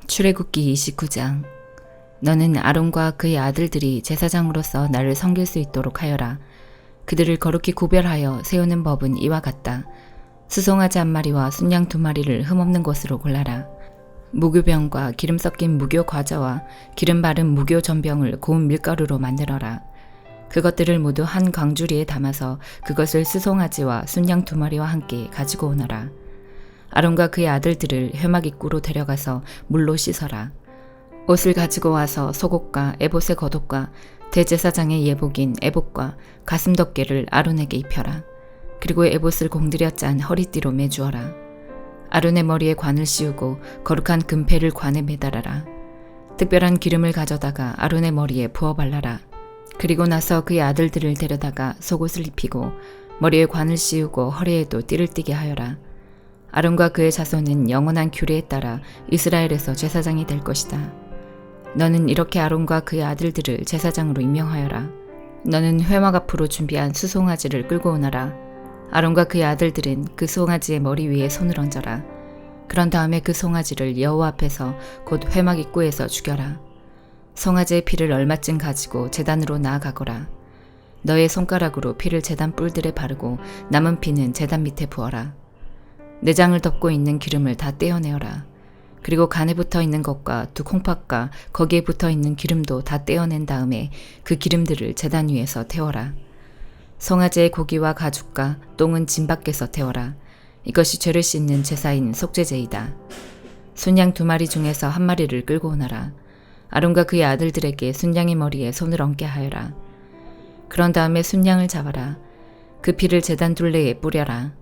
출애굽기 29장. 너는 아론과 그의 아들들이 제사장으로서 나를 섬길 수 있도록 하여라. 그들을 거룩히 구별하여 세우는 법은 이와 같다. 수송아지 1마리와 순양 2마리를 흠없는 것으로 골라라. 무교병과 기름 섞인 무교 과자와 기름 바른 무교 전병을 고운 밀가루로 만들어라. 그것들을 모두 한 광주리에 담아서 그것을 수송아지와 순양 2마리와 함께 가지고 오너라. 아론과 그의 아들들을 회막 입구로 데려가서 물로 씻어라. 옷을 가지고 와서 속옷과 에봇의 겉옷과 대제사장의 예복인 에봇과 가슴 덮개를 아론에게 입혀라. 그리고 에봇을 공들여 짠 허리띠로 매주어라. 아론의 머리에 관을 씌우고 거룩한 금패를 관에 매달아라. 특별한 기름을 가져다가 아론의 머리에 부어 발라라. 그리고 나서 그의 아들들을 데려다가 속옷을 입히고 머리에 관을 씌우고 허리에도 띠를 띠게 하여라. 아론과 그의 자손은 영원한 규례에 따라 이스라엘에서 제사장이 될 것이다. 너는 이렇게 아론과 그의 아들들을 제사장으로 임명하여라. 너는 회막 앞으로 준비한 수송아지를 끌고 오너라. 아론과 그의 아들들은 그 송아지의 머리 위에 손을 얹어라. 그런 다음에 그 송아지를 여호와 앞에서 곧 회막 입구에서 죽여라. 송아지의 피를 얼마쯤 가지고 제단으로 나아가거라. 너의 손가락으로 피를 제단 뿔들에 바르고 남은 피는 제단 밑에 부어라. 내장을 덮고 있는 기름을 다 떼어내어라. 그리고 간에 붙어 있는 것과 두 콩팥과 거기에 붙어 있는 기름도 다 떼어낸 다음에 그 기름들을 제단 위에서 태워라. 송아지의 고기와 가죽과 똥은 진 밖에서 태워라. 이것이 죄를 씻는 제사인 속죄제이다. 순양 2마리 중에서 1마리를 끌고 오너라. 아론과 그의 아들들에게 순양의 머리에 손을 얹게 하여라. 그런 다음에 순양을 잡아라. 그 피를 제단 둘레에 뿌려라.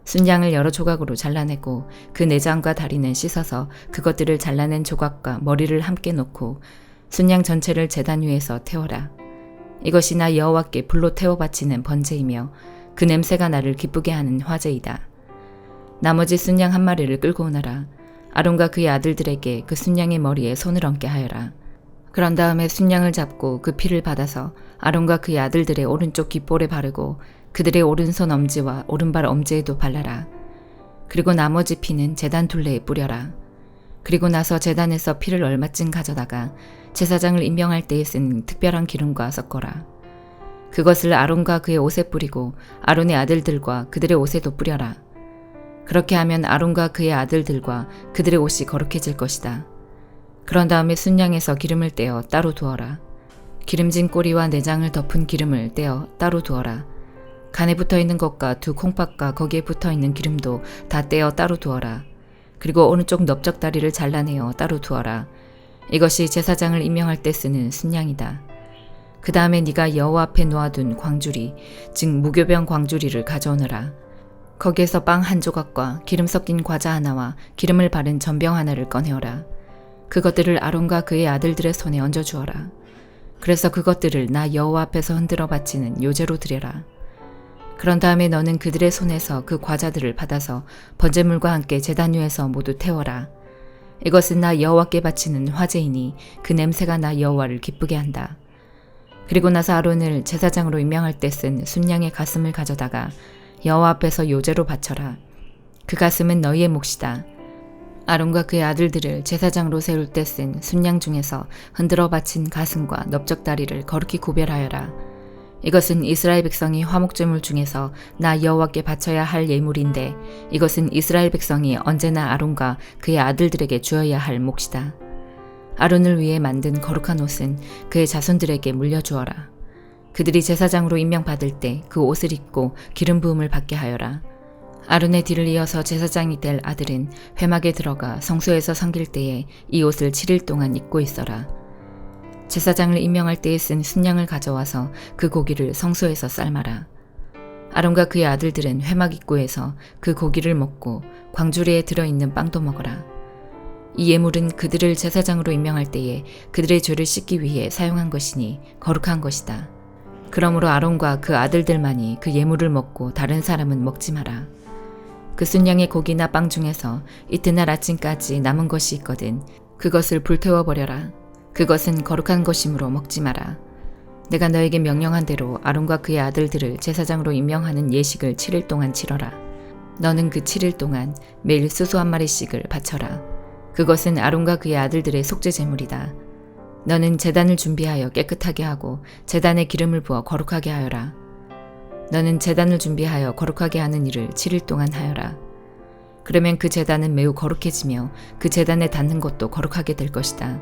순양을 여러 조각으로 잘라내고 그 내장과 다리는 씻어서 그것들을 잘라낸 조각과 머리를 함께 놓고 순양 전체를 제단 위에서 태워라. 이것이 나 여호와께 불로 태워 바치는 번제이며 그 냄새가 나를 기쁘게 하는 화제이다. 나머지 순양 1마리를 끌고 오너라. 아론과 그의 아들들에게 그 순양의 머리에 손을 얹게 하여라. 그런 다음에 순양을 잡고 그 피를 받아서 아론과 그의 아들들의 오른쪽 귓볼에 바르고 그들의 오른손 엄지와 오른발 엄지에도 발라라. 그리고 나머지 피는 제단 둘레에 뿌려라. 그리고 나서 제단에서 피를 얼마쯤 가져다가 제사장을 임명할 때에 쓴 특별한 기름과 섞어라. 그것을 아론과 그의 옷에 뿌리고 아론의 아들들과 그들의 옷에도 뿌려라. 그렇게 하면 아론과 그의 아들들과 그들의 옷이 거룩해질 것이다. 그런 다음에 순양에서 기름을 떼어 따로 두어라. 기름진 꼬리와 내장을 덮은 기름을 떼어 따로 두어라. 간에 붙어있는 것과 두 콩팥과 거기에 붙어있는 기름도 다 떼어 따로 두어라. 그리고 오른쪽 넓적다리를 잘라내어 따로 두어라. 이것이 제사장을 임명할 때 쓰는 순양이다. 그 다음에 네가 여호와 앞에 놓아둔 광주리, 즉 무교병 광주리를 가져오너라. 거기에서 빵 1조각과 기름 섞인 과자 하나와 기름을 바른 전병 하나를 꺼내어라. 그것들을 아론과 그의 아들들의 손에 얹어주어라. 그래서 그것들을 나 여호와 앞에서 흔들어 바치는 요제로 드려라. 그런 다음에 너는 그들의 손에서 그 과자들을 받아서 번제물과 함께 제단 위에서 모두 태워라. 이것은 나 여호와께 바치는 화제이니 그 냄새가 나 여호와를 기쁘게 한다. 그리고 나서 아론을 제사장으로 임명할 때 쓴 순양의 가슴을 가져다가 여호와 앞에서 요제로 바쳐라. 그 가슴은 너희의 몫이다. 아론과 그의 아들들을 제사장으로 세울 때 쓴 순양 중에서 흔들어 바친 가슴과 넓적다리를 거룩히 구별하여라. 이것은 이스라엘 백성이 화목제물 중에서 나 여호와께 바쳐야 할 예물인데 이것은 이스라엘 백성이 언제나 아론과 그의 아들들에게 주어야 할 몫이다. 아론을 위해 만든 거룩한 옷은 그의 자손들에게 물려주어라. 그들이 제사장으로 임명받을 때 그 옷을 입고 기름 부음을 받게 하여라. 아론의 뒤를 이어서 제사장이 될 아들은 회막에 들어가 성소에서 섬길 때에 이 옷을 7일 동안 입고 있어라. 제사장을 임명할 때에 쓴 순양을 가져와서 그 고기를 성소에서 삶아라. 아론과 그의 아들들은 회막 입구에서 그 고기를 먹고 광주리에 들어있는 빵도 먹어라. 이 예물은 그들을 제사장으로 임명할 때에 그들의 죄를 씻기 위해 사용한 것이니 거룩한 것이다. 그러므로 아론과 그 아들들만이 그 예물을 먹고 다른 사람은 먹지 마라. 그 순양의 고기나 빵 중에서 이튿날 아침까지 남은 것이 있거든 그것을 불태워버려라. 그것은 거룩한 것이므로 먹지 마라. 내가 너에게 명령한 대로 아론과 그의 아들들을 제사장으로 임명하는 예식을 7일 동안 치러라. 너는 그 7일 동안 매일 수소 1마리씩을 바쳐라. 그것은 아론과 그의 아들들의 속죄 제물이다. 너는 제단을 준비하여 깨끗하게 하고 제단에 기름을 부어 거룩하게 하여라. 너는 제단을 준비하여 거룩하게 하는 일을 7일 동안 하여라. 그러면 그 제단은 매우 거룩해지며 그 제단에 닿는 것도 거룩하게 될 것이다.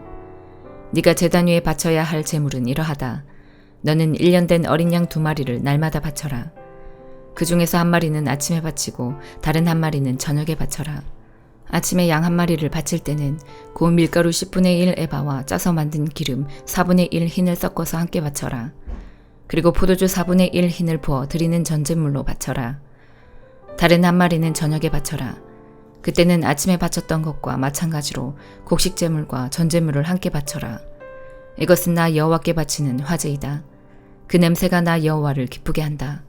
네가 제단 위에 바쳐야 할 제물은 이러하다. 너는 1년 된 어린 양 2마리를 날마다 바쳐라. 그 중에서 1마리는 아침에 바치고 다른 1마리는 저녁에 바쳐라. 아침에 양 1마리를 바칠 때는 고운 밀가루 10분의 1 에바와 짜서 만든 기름 4분의 1 흰을 섞어서 함께 바쳐라. 그리고 포도주 4분의 1 흰을 부어 드리는 전제물로 바쳐라. 다른 1마리는 저녁에 바쳐라. 그때는 아침에 바쳤던 것과 마찬가지로 곡식제물과 전제물을 함께 바쳐라. 이것은 나 여호와께 바치는 화제이다. 그 냄새가 나 여호와를 기쁘게 한다.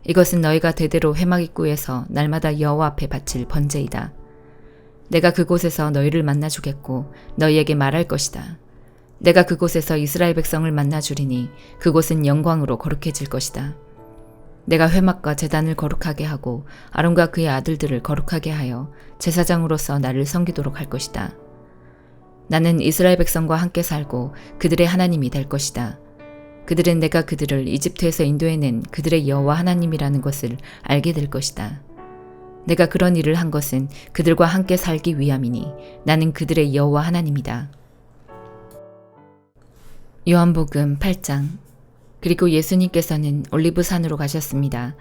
이것은 너희가 대대로 회막 입구에서 날마다 여호와 앞에 바칠 번제이다. 내가 그곳에서 너희를 만나주겠고 너희에게 말할 것이다. 내가 그곳에서 이스라엘 백성을 만나주리니 그곳은 영광으로 거룩해질 것이다. 내가 회막과 제단을 거룩하게 하고 아론과 그의 아들들을 거룩하게 하여 제사장으로서 나를 섬기도록 할 것이다. 나는 이스라엘 백성과 함께 살고 그들의 하나님이 될 것이다. 그들은 내가 그들을 이집트에서 인도해낸 그들의 여호와 하나님이라는 것을 알게 될 것이다. 내가 그런 일을 한 것은 그들과 함께 살기 위함이니 나는 그들의 여호와 하나님이다. 요한복음 8장. 그리고 예수님께서는 올리브산으로 가셨습니다.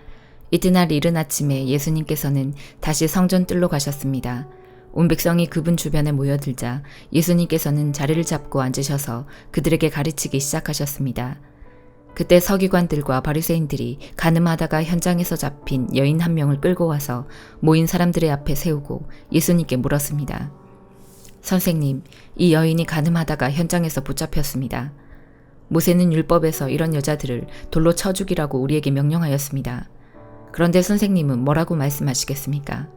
이튿날 이른 아침에 예수님께서는 다시 성전 뜰로 가셨습니다. 온 백성이 그분 주변에 모여들자 예수님께서는 자리를 잡고 앉으셔서 그들에게 가르치기 시작하셨습니다. 그때 서기관들과 바리새인들이 간음하다가 현장에서 잡힌 여인 1명을 끌고 와서 모인 사람들의 앞에 세우고 예수님께 물었습니다. 선생님, 이 여인이 간음하다가 현장에서 붙잡혔습니다. 모세는 율법에서 이런 여자들을 돌로 쳐 죽이라고 우리에게 명령하였습니다. 그런데 선생님은 뭐라고 말씀하시겠습니까?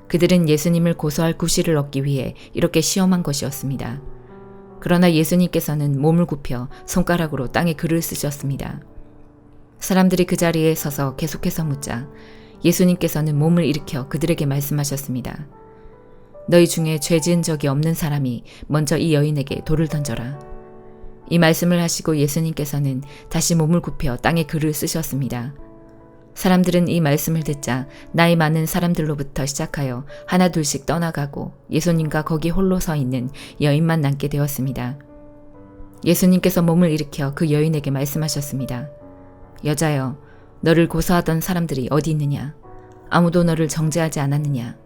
그들은 예수님을 고소할 구실을 얻기 위해 이렇게 시험한 것이었습니다. 그러나 예수님께서는 몸을 굽혀 손가락으로 땅에 글을 쓰셨습니다. 사람들이 그 자리에 서서 계속해서 묻자 예수님께서는 몸을 일으켜 그들에게 말씀하셨습니다. 너희 중에 죄 지은 적이 없는 사람이 먼저 이 여인에게 돌을 던져라. 이 말씀을 하시고 예수님께서는 다시 몸을 굽혀 땅에 글을 쓰셨습니다. 사람들은 이 말씀을 듣자 나이 많은 사람들로부터 시작하여 하나 둘씩 떠나가고 예수님과 거기 홀로 서 있는 여인만 남게 되었습니다. 예수님께서 몸을 일으켜 그 여인에게 말씀하셨습니다. 여자여, 너를 고소하던 사람들이 어디 있느냐? 아무도 너를 정죄하지 않았느냐?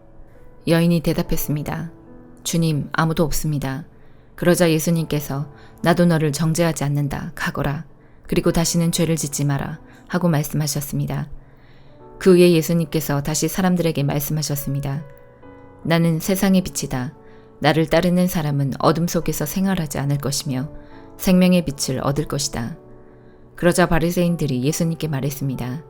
여인이 대답했습니다. 주님, 아무도 없습니다. 그러자 예수님께서 나도 너를 정죄하지 않는다. 가거라. 그리고 다시는 죄를 짓지 마라. 하고 말씀하셨습니다. 그 후에 예수님께서 다시 사람들에게 말씀하셨습니다. 나는 세상의 빛이다. 나를 따르는 사람은 어둠 속에서 생활하지 않을 것이며 생명의 빛을 얻을 것이다. 그러자 바리새인들이 예수님께 말했습니다.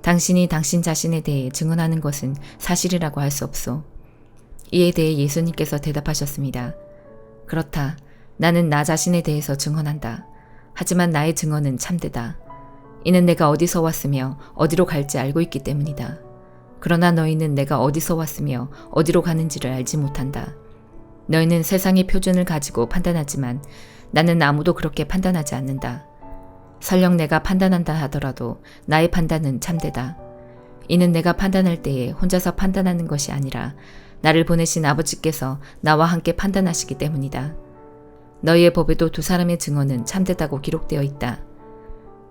당신이 당신 자신에 대해 증언하는 것은 사실이라고 할 수 없소. 이에 대해 예수님께서 대답하셨습니다. 그렇다. 나는 나 자신에 대해서 증언한다. 하지만 나의 증언은 참되다. 이는 내가 어디서 왔으며 어디로 갈지 알고 있기 때문이다. 그러나 너희는 내가 어디서 왔으며 어디로 가는지를 알지 못한다. 너희는 세상의 표준을 가지고 판단하지만 나는 아무도 그렇게 판단하지 않는다. 설령 내가 판단한다 하더라도 나의 판단은 참되다. 이는 내가 판단할 때에 혼자서 판단하는 것이 아니라 나를 보내신 아버지께서 나와 함께 판단하시기 때문이다. 너희의 법에도 두 사람의 증언은 참되다고 기록되어 있다.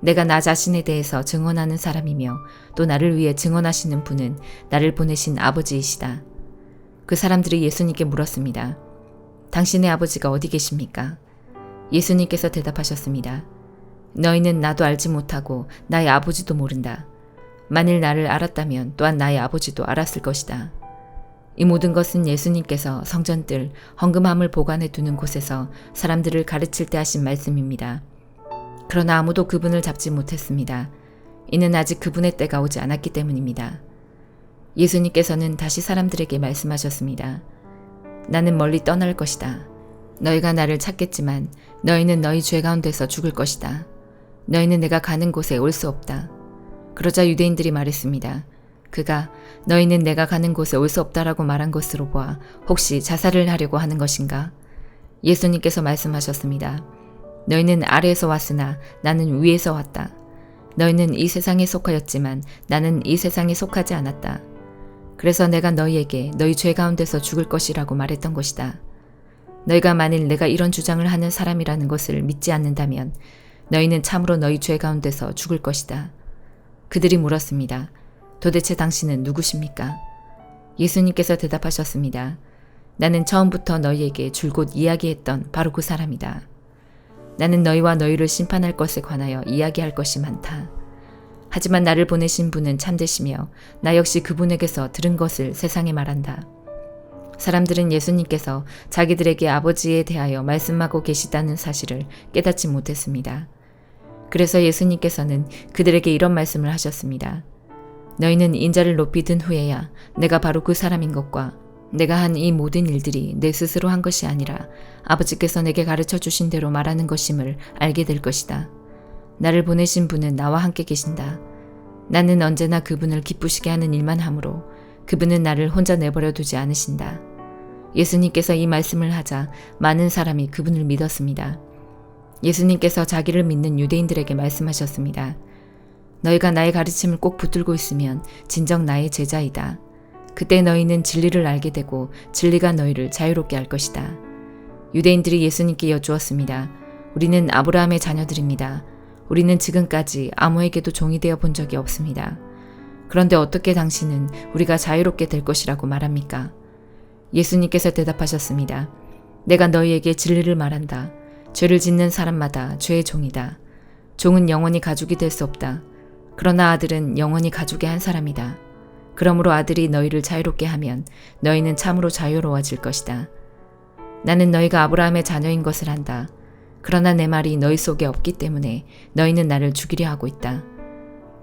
내가 나 자신에 대해서 증언하는 사람이며 또 나를 위해 증언하시는 분은 나를 보내신 아버지이시다. 그 사람들이 예수님께 물었습니다. 당신의 아버지가 어디 계십니까? 예수님께서 대답하셨습니다. 너희는 나도 알지 못하고 나의 아버지도 모른다. 만일 나를 알았다면 또한 나의 아버지도 알았을 것이다. 이 모든 것은 예수님께서 성전뜰 헌금함을 보관해 두는 곳에서 사람들을 가르칠 때 하신 말씀입니다. 그러나 아무도 그분을 잡지 못했습니다. 이는 아직 그분의 때가 오지 않았기 때문입니다. 예수님께서는 다시 사람들에게 말씀하셨습니다. 나는 멀리 떠날 것이다. 너희가 나를 찾겠지만 너희는 너희 죄 가운데서 죽을 것이다. 너희는 내가 가는 곳에 올 수 없다. 그러자 유대인들이 말했습니다. 그가 너희는 내가 가는 곳에 올 수 없다라고 말한 것으로 보아 혹시 자살을 하려고 하는 것인가? 예수님께서 말씀하셨습니다. 너희는 아래에서 왔으나 나는 위에서 왔다. 너희는 이 세상에 속하였지만 나는 이 세상에 속하지 않았다. 그래서 내가 너희에게 너희 죄 가운데서 죽을 것이라고 말했던 것이다. 너희가 만일 내가 이런 주장을 하는 사람이라는 것을 믿지 않는다면 너희는 참으로 너희 죄 가운데서 죽을 것이다. 그들이 물었습니다. 도대체 당신은 누구십니까? 예수님께서 대답하셨습니다. 나는 처음부터 너희에게 줄곧 이야기했던 바로 그 사람이다. 나는 너희와 너희를 심판할 것에 관하여 이야기할 것이 많다. 하지만 나를 보내신 분은 참되시며 나 역시 그분에게서 들은 것을 세상에 말한다. 사람들은 예수님께서 자기들에게 아버지에 대하여 말씀하고 계시다는 사실을 깨닫지 못했습니다. 그래서 예수님께서는 그들에게 이런 말씀을 하셨습니다. 너희는 인자를 높이 든 후에야 내가 바로 그 사람인 것과 내가 한 이 모든 일들이 내 스스로 한 것이 아니라 아버지께서 내게 가르쳐 주신 대로 말하는 것임을 알게 될 것이다. 나를 보내신 분은 나와 함께 계신다. 나는 언제나 그분을 기쁘시게 하는 일만 하므로 그분은 나를 혼자 내버려 두지 않으신다. 예수님께서 이 말씀을 하자 많은 사람이 그분을 믿었습니다. 예수님께서 자기를 믿는 유대인들에게 말씀하셨습니다. 너희가 나의 가르침을 꼭 붙들고 있으면 진정 나의 제자이다. 그때 너희는 진리를 알게 되고 진리가 너희를 자유롭게 할 것이다. 유대인들이 예수님께 여쭈었습니다. 우리는 아브라함의 자녀들입니다. 우리는 지금까지 아무에게도 종이 되어 본 적이 없습니다. 그런데 어떻게 당신은 우리가 자유롭게 될 것이라고 말합니까? 예수님께서 대답하셨습니다. 내가 너희에게 진리를 말한다. 죄를 짓는 사람마다 죄의 종이다. 종은 영원히 가죽이 될 수 없다. 그러나 아들은 영원히 가죽의 한 사람이다. 그러므로 아들이 너희를 자유롭게 하면 너희는 참으로 자유로워질 것이다. 나는 너희가 아브라함의 자녀인 것을 안다. 그러나 내 말이 너희 속에 없기 때문에 너희는 나를 죽이려 하고 있다.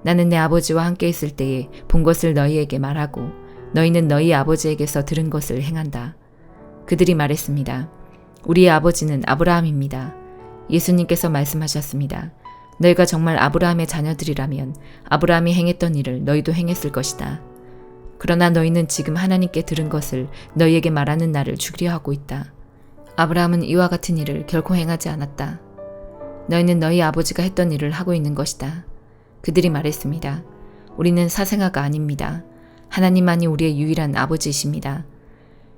나는 내 아버지와 함께 있을 때에 본 것을 너희에게 말하고 너희는 너희 아버지에게서 들은 것을 행한다. 그들이 말했습니다. 우리의 아버지는 아브라함입니다. 예수님께서 말씀하셨습니다. 너희가 정말 아브라함의 자녀들이라면 아브라함이 행했던 일을 너희도 행했을 것이다. 그러나 너희는 지금 하나님께 들은 것을 너희에게 말하는 나를 죽이려 하고 있다. 아브라함은 이와 같은 일을 결코 행하지 않았다. 너희는 너희 아버지가 했던 일을 하고 있는 것이다. 그들이 말했습니다. 우리는 사생아가 아닙니다. 하나님만이 우리의 유일한 아버지이십니다.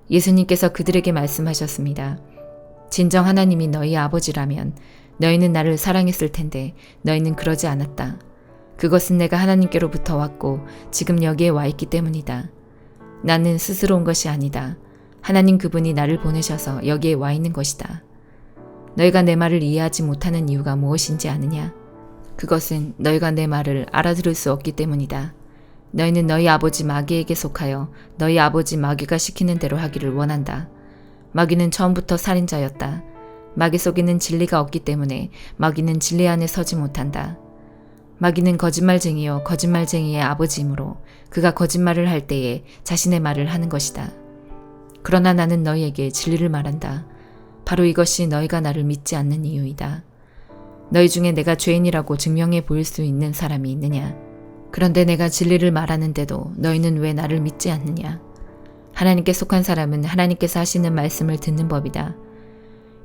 예수님께서 그들에게 말씀하셨습니다. 진정 하나님이 너희 아버지라면 너희는 나를 사랑했을 텐데 너희는 그러지 않았다. 그것은 내가 하나님께로부터 왔고 지금 여기에 와 있기 때문이다. 나는 스스로 온 것이 아니다. 하나님 그분이 나를 보내셔서 여기에 와 있는 것이다. 너희가 내 말을 이해하지 못하는 이유가 무엇인지 아느냐? 그것은 너희가 내 말을 알아들을 수 없기 때문이다. 너희는 너희 아버지 마귀에게 속하여 너희 아버지 마귀가 시키는 대로 하기를 원한다. 마귀는 처음부터 살인자였다. 마귀 속에는 진리가 없기 때문에 마귀는 진리 안에 서지 못한다. 마귀는 거짓말쟁이요 거짓말쟁이의 아버지이므로 그가 거짓말을 할 때에 자신의 말을 하는 것이다. 그러나 나는 너희에게 진리를 말한다. 바로 이것이 너희가 나를 믿지 않는 이유이다. 너희 중에 내가 죄인이라고 증명해 보일 수 있는 사람이 있느냐? 그런데 내가 진리를 말하는데도 너희는 왜 나를 믿지 않느냐? 하나님께 속한 사람은 하나님께서 하시는 말씀을 듣는 법이다.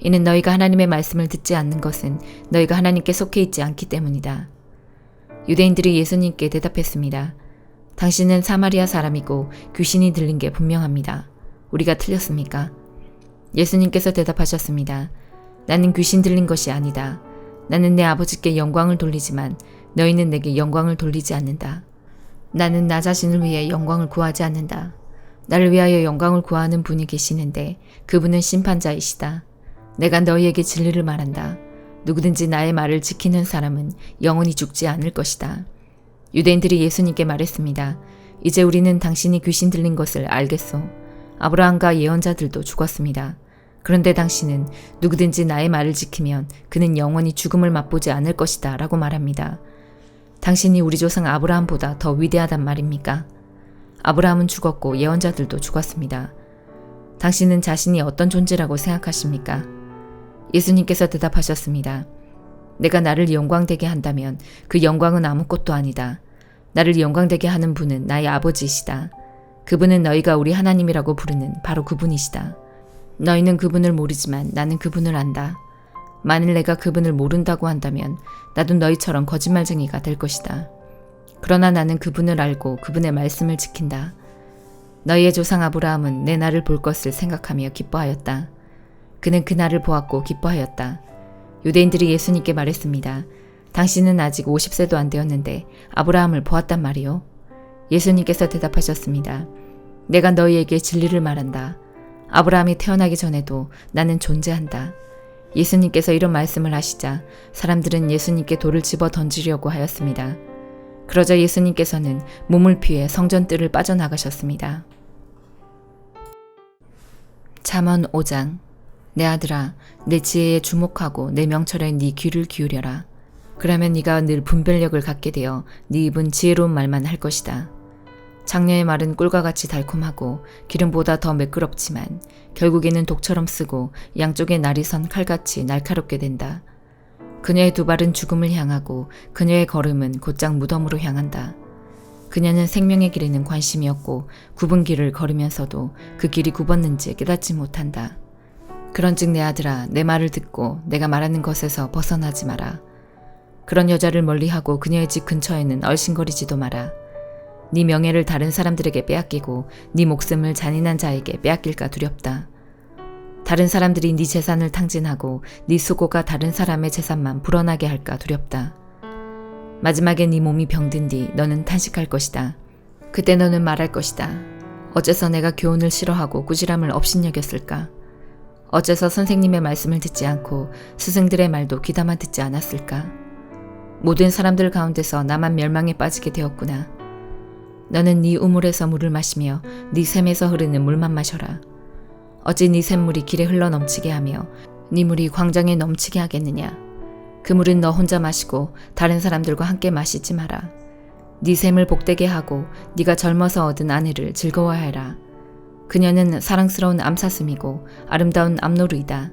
이는 너희가 하나님의 말씀을 듣지 않는 것은 너희가 하나님께 속해 있지 않기 때문이다. 유대인들이 예수님께 대답했습니다. 당신은 사마리아 사람이고 귀신이 들린 게 분명합니다. 우리가 틀렸습니까? 예수님께서 대답하셨습니다. 나는 귀신 들린 것이 아니다. 나는 내 아버지께 영광을 돌리지만 너희는 내게 영광을 돌리지 않는다. 나는 나 자신을 위해 영광을 구하지 않는다. 나를 위하여 영광을 구하는 분이 계시는데 그분은 심판자이시다. 내가 너희에게 진리를 말한다. 누구든지 나의 말을 지키는 사람은 영원히 죽지 않을 것이다. 유대인들이 예수님께 말했습니다. 이제 우리는 당신이 귀신 들린 것을 알겠소. 아브라함과 예언자들도 죽었습니다. 그런데 당신은 누구든지 나의 말을 지키면 그는 영원히 죽음을 맛보지 않을 것이다 라고 말합니다. 당신이 우리 조상 아브라함보다 더 위대하단 말입니까? 아브라함은 죽었고 예언자들도 죽었습니다. 당신은 자신이 어떤 존재라고 생각하십니까? 예수님께서 대답하셨습니다. 내가 나를 영광되게 한다면 그 영광은 아무것도 아니다. 나를 영광되게 하는 분은 나의 아버지이시다. 그분은 너희가 우리 하나님이라고 부르는 바로 그분이시다. 너희는 그분을 모르지만 나는 그분을 안다. 만일 내가 그분을 모른다고 한다면 나도 너희처럼 거짓말쟁이가 될 것이다. 그러나 나는 그분을 알고 그분의 말씀을 지킨다. 너희의 조상 아브라함은 내 날을 볼 것을 생각하며 기뻐하였다. 그는 그 날을 보았고 기뻐하였다. 유대인들이 예수님께 말했습니다. 당신은 아직 50세도 안 되었는데 아브라함을 보았단 말이요? 예수님께서 대답하셨습니다. 내가 너희에게 진리를 말한다. 아브라함이 태어나기 전에도 나는 존재한다. 예수님께서 이런 말씀을 하시자 사람들은 예수님께 돌을 집어 던지려고 하였습니다. 그러자 예수님께서는 몸을 피해 성전 뜰을 빠져나가셨습니다. 잠언 5장. 내 아들아, 내 지혜에 주목하고 내 명철에 네 귀를 기울여라. 그러면 네가 늘 분별력을 갖게 되어 네 입은 지혜로운 말만 할 것이다. 장녀의 말은 꿀과 같이 달콤하고 기름보다 더 매끄럽지만 결국에는 독처럼 쓰고 양쪽에 날이 선 칼같이 날카롭게 된다. 그녀의 두 발은 죽음을 향하고 그녀의 걸음은 곧장 무덤으로 향한다. 그녀는 생명의 길에는 관심이 없고 굽은 길을 걸으면서도 그 길이 굽었는지 깨닫지 못한다. 그런즉 내 아들아, 내 말을 듣고 내가 말하는 것에서 벗어나지 마라. 그런 여자를 멀리하고 그녀의 집 근처에는 얼씬거리지도 마라. 네 명예를 다른 사람들에게 빼앗기고 네 목숨을 잔인한 자에게 빼앗길까 두렵다. 다른 사람들이 네 재산을 탕진하고 네 수고가 다른 사람의 재산만 불어나게 할까 두렵다. 마지막에 네 몸이 병든 뒤 너는 탄식할 것이다. 그때 너는 말할 것이다. 어째서 내가 교훈을 싫어하고 꾸지람을 업신여겼을까? 어째서 선생님의 말씀을 듣지 않고 스승들의 말도 귀담아 듣지 않았을까? 모든 사람들 가운데서 나만 멸망에 빠지게 되었구나. 너는 네 우물에서 물을 마시며 네 샘에서 흐르는 물만 마셔라. 어찌 네 샘물이 길에 흘러 넘치게 하며 네 물이 광장에 넘치게 하겠느냐. 그 물은 너 혼자 마시고 다른 사람들과 함께 마시지 마라. 네 샘을 복되게 하고 네가 젊어서 얻은 아내를 즐거워하여라. 그녀는 사랑스러운 암사슴이고 아름다운 암노루이다.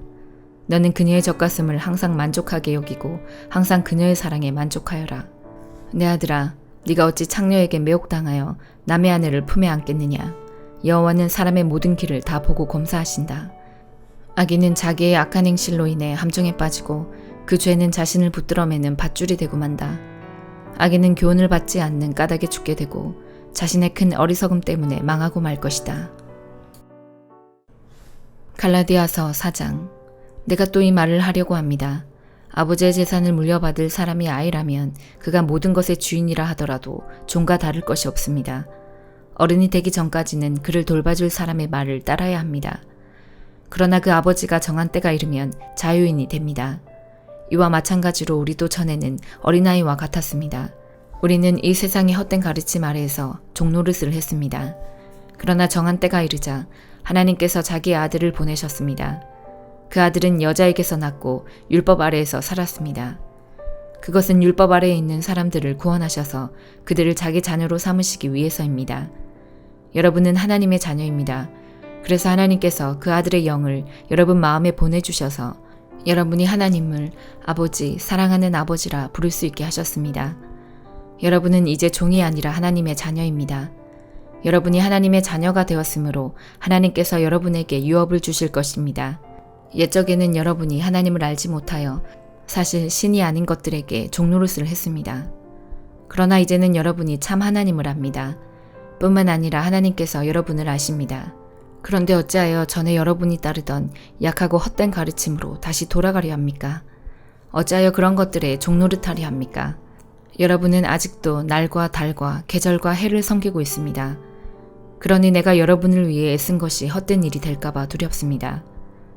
너는 그녀의 젖가슴을 항상 만족하게 여기고 항상 그녀의 사랑에 만족하여라. 내 아들아, 네가 어찌 창녀에게 매혹당하여 남의 아내를 품에 안겠느냐. 여호와는 사람의 모든 길을 다 보고 검사하신다. 악인은 자기의 악한 행실로 인해 함정에 빠지고 그 죄는 자신을 붙들어매는 밧줄이 되고 만다. 악인은 교훈을 받지 않는 까닭에 죽게 되고 자신의 큰 어리석음 때문에 망하고 말 것이다. 갈라디아서 4장. 내가 또 이 말을 하려고 합니다. 아버지의 재산을 물려받을 사람이 아이라면 그가 모든 것의 주인이라 하더라도 종과 다를 것이 없습니다. 어른이 되기 전까지는 그를 돌봐줄 사람의 말을 따라야 합니다. 그러나 그 아버지가 정한 때가 이르면 자유인이 됩니다. 이와 마찬가지로 우리도 전에는 어린아이와 같았습니다. 우리는 이 세상의 헛된 가르침 아래에서 종노릇을 했습니다. 그러나 정한 때가 이르자 하나님께서 자기의 아들을 보내셨습니다. 그 아들은 여자에게서 낳고 율법 아래에서 살았습니다. 그것은 율법 아래에 있는 사람들을 구원하셔서 그들을 자기 자녀로 삼으시기 위해서입니다. 여러분은 하나님의 자녀입니다. 그래서 하나님께서 그 아들의 영을 여러분 마음에 보내주셔서 여러분이 하나님을 아버지, 사랑하는 아버지라 부를 수 있게 하셨습니다. 여러분은 이제 종이 아니라 하나님의 자녀입니다. 여러분이 하나님의 자녀가 되었으므로 하나님께서 여러분에게 유업을 주실 것입니다. 옛적에는 여러분이 하나님을 알지 못하여 사실 신이 아닌 것들에게 종노릇을 했습니다. 그러나 이제는 여러분이 참 하나님을 압니다. 뿐만 아니라 하나님께서 여러분을 아십니다. 그런데 어찌하여 전에 여러분이 따르던 약하고 헛된 가르침으로 다시 돌아가려 합니까? 어찌하여 그런 것들에 종노릇하려 합니까? 여러분은 아직도 날과 달과 계절과 해를 섬기고 있습니다. 그러니 내가 여러분을 위해 애쓴 것이 헛된 일이 될까봐 두렵습니다.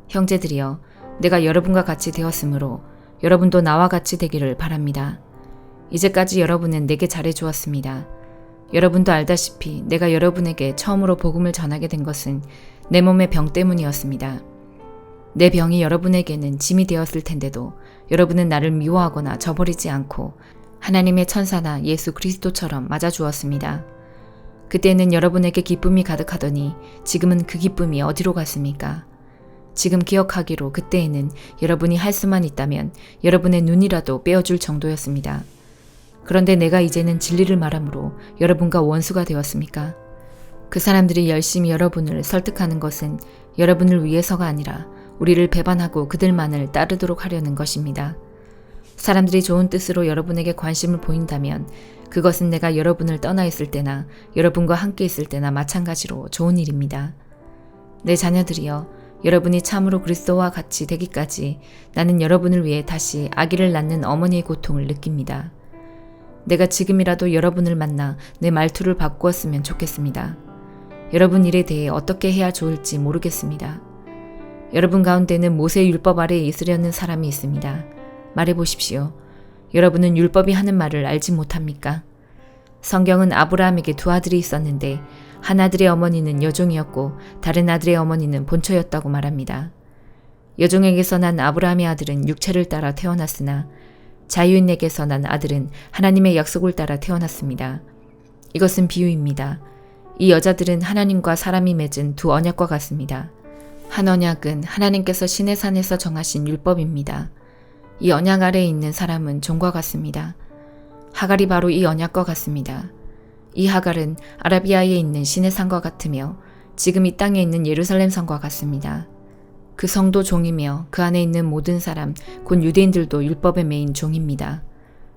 형제들이여, 내가 여러분과 같이 되었으므로 여러분도 나와 같이 되기를 바랍니다. 이제까지 여러분은 내게 잘해주었습니다. 여러분도 알다시피 내가 여러분에게 처음으로 복음을 전하게 된 것은 내 몸의 병 때문이었습니다. 내 병이 여러분에게는 짐이 되었을 텐데도 여러분은 나를 미워하거나 저버리지 않고 하나님의 천사나 예수 그리스도처럼 맞아주었습니다. 그때는 여러분에게 기쁨이 가득하더니 지금은 그 기쁨이 어디로 갔습니까? 지금 기억하기로 그때에는 여러분이 할 수만 있다면 여러분의 눈이라도 빼어줄 정도였습니다. 그런데 내가 이제는 진리를 말함으로 여러분과 원수가 되었습니까? 그 사람들이 열심히 여러분을 설득하는 것은 여러분을 위해서가 아니라 우리를 배반하고 그들만을 따르도록 하려는 것입니다. 사람들이 좋은 뜻으로 여러분에게 관심을 보인다면 그것은 내가 여러분을 떠나 있을 때나 여러분과 함께 있을 때나 마찬가지로 좋은 일입니다. 내 자녀들이여, 여러분이 참으로 그리스도와 같이 되기까지 나는 여러분을 위해 다시 아기를 낳는 어머니의 고통을 느낍니다. 내가 지금이라도 여러분을 만나 내 말투를 바꾸었으면 좋겠습니다. 여러분 일에 대해 어떻게 해야 좋을지 모르겠습니다. 여러분 가운데는 모세 율법 아래에 있으려는 사람이 있습니다. 말해보십시오. 여러분은 율법이 하는 말을 알지 못합니까? 성경은 아브라함에게 두 아들이 있었는데 한 아들의 어머니는 여종이었고 다른 아들의 어머니는 본처였다고 말합니다. 여종에게서 난 아브라함의 아들은 육체를 따라 태어났으나 자유인에게서 난 아들은 하나님의 약속을 따라 태어났습니다. 이것은 비유입니다. 이 여자들은 하나님과 사람이 맺은 두 언약과 같습니다. 한 언약은 하나님께서 시내 산에서 정하신 율법입니다. 이 언약 아래에 있는 사람은 종과 같습니다. 하갈이 바로 이 언약과 같습니다. 이 하갈은 아라비아에 있는 시내 산과 같으며 지금 이 땅에 있는 예루살렘 성과 같습니다. 그 성도 종이며 그 안에 있는 모든 사람, 곧 유대인들도 율법에 매인 종입니다.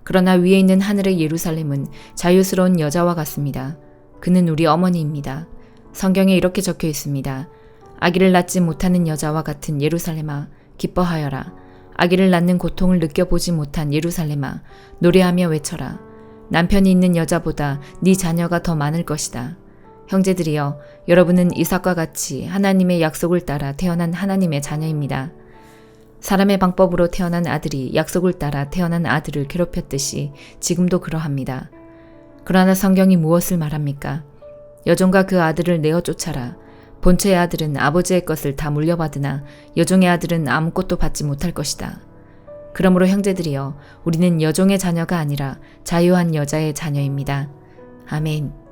그러나 위에 있는 하늘의 예루살렘은 자유스러운 여자와 같습니다. 그는 우리 어머니입니다. 성경에 이렇게 적혀 있습니다. 아기를 낳지 못하는 여자와 같은 예루살렘아, 기뻐하여라. 아기를 낳는 고통을 느껴보지 못한 예루살렘아, 노래하며 외쳐라. 남편이 있는 여자보다 네 자녀가 더 많을 것이다. 형제들이여, 여러분은 이삭과 같이 하나님의 약속을 따라 태어난 하나님의 자녀입니다. 사람의 방법으로 태어난 아들이 약속을 따라 태어난 아들을 괴롭혔듯이 지금도 그러합니다. 그러나 성경이 무엇을 말합니까? 여종과 그 아들을 내어 쫓아라. 본처의 아들은 아버지의 것을 다 물려받으나 여종의 아들은 아무것도 받지 못할 것이다. 그러므로 형제들이여, 우리는 여종의 자녀가 아니라 자유한 여자의 자녀입니다. 아멘.